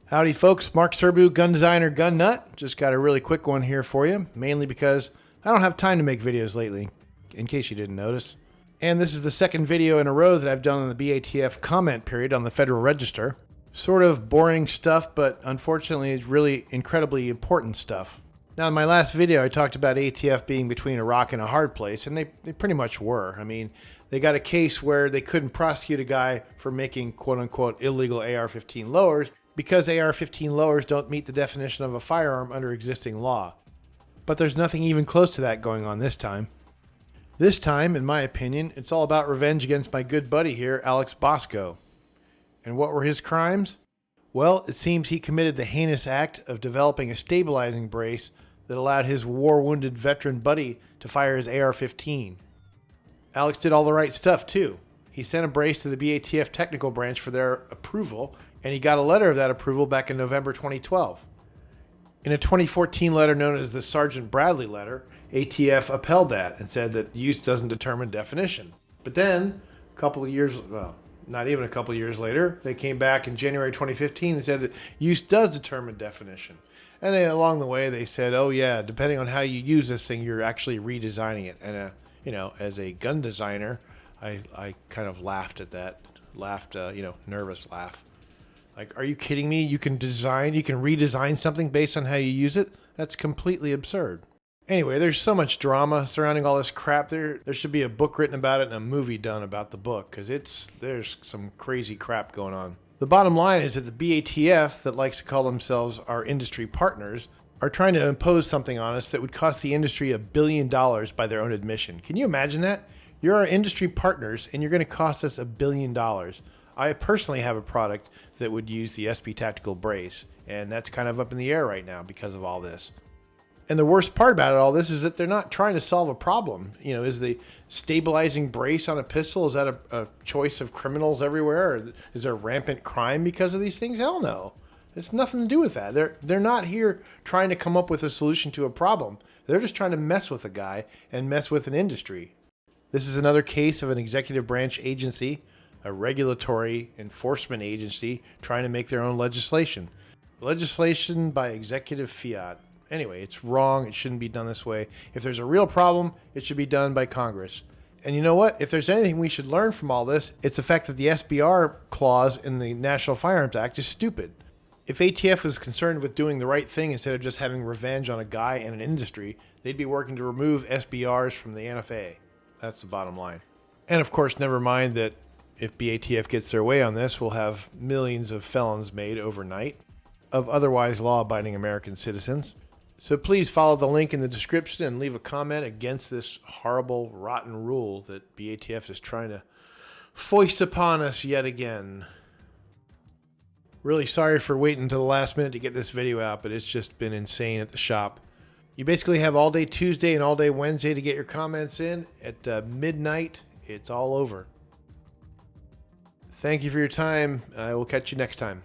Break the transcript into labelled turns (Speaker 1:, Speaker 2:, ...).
Speaker 1: Howdy folks, Mark Serbu, gun designer, gun nut. Just got a really quick one here for you, mainly because I don't have time to make videos lately, in case you didn't notice. And this is the second video in a row that I've done on the BATF comment period on the Federal Register. Sort of boring stuff, but unfortunately it's really incredibly important stuff. Now in my last video I talked about ATF being between a rock and a hard place, and they pretty much were. I mean, they got a case where they couldn't prosecute a guy for making quote-unquote illegal AR-15 lowers because AR-15 lowers don't meet the definition of a firearm under existing law. But there's nothing even close to that going on this time. This time, in my opinion, it's all about revenge against my good buddy here, Alex Bosco. And what were his crimes? Well, it seems he committed the heinous act of developing a stabilizing brace that allowed his war-wounded veteran buddy to fire his AR-15. Alex did all the right stuff, too. He sent a brace to the BATF technical branch for their approval, and he got a letter of that approval back in November 2012. In a 2014 letter known as the Sergeant Bradley letter, ATF upheld that and said that use doesn't determine definition. But then, a couple of years, well, not even a couple of years later, they came back in January 2015 and said that use does determine definition. And then along the way, they said, oh yeah, depending on how you use this thing, you're actually redesigning it. And, as a gun designer, I kind of laughed at that. Nervous laugh. Like, are you kidding me? You can redesign something based on how you use it? That's completely absurd. Anyway, there's so much drama surrounding all this crap. There should be a book written about it and a movie done about the book, because there's some crazy crap going on. The bottom line is that the BATF, that likes to call themselves our industry partners, are trying to impose something on us that would cost the industry $1 billion by their own admission. Can you imagine that? You're our industry partners, and you're going to cost us $1 billion. I personally have a product that would use the SP Tactical Brace, and that's kind of up in the air right now because of all this. And the worst part about it all this is that they're not trying to solve a problem. Is the stabilizing brace on a pistol, is that a choice of criminals everywhere? Or is there rampant crime because of these things? Hell no. It's nothing to do with that. They're not here trying to come up with a solution to a problem. They're just trying to mess with a guy and mess with an industry. This is another case of an executive branch agency, a regulatory enforcement agency, trying to make their own legislation. Legislation by executive fiat. Anyway, it's wrong. It shouldn't be done this way. If there's a real problem, it should be done by Congress. And you know what? If there's anything we should learn from all this, it's the fact that the SBR clause in the National Firearms Act is stupid. If ATF was concerned with doing the right thing instead of just having revenge on a guy and an industry, they'd be working to remove SBRs from the NFA. That's the bottom line. And of course, never mind that if BATF gets their way on this, we'll have millions of felons made overnight of otherwise law-abiding American citizens. So please follow the link in the description and leave a comment against this horrible, rotten rule that BATF is trying to foist upon us yet again. Really sorry for waiting until the last minute to get this video out, but it's just been insane at the shop. You basically have all day Tuesday and all day Wednesday to get your comments in. At midnight, it's all over. Thank you for your time. I will catch you next time.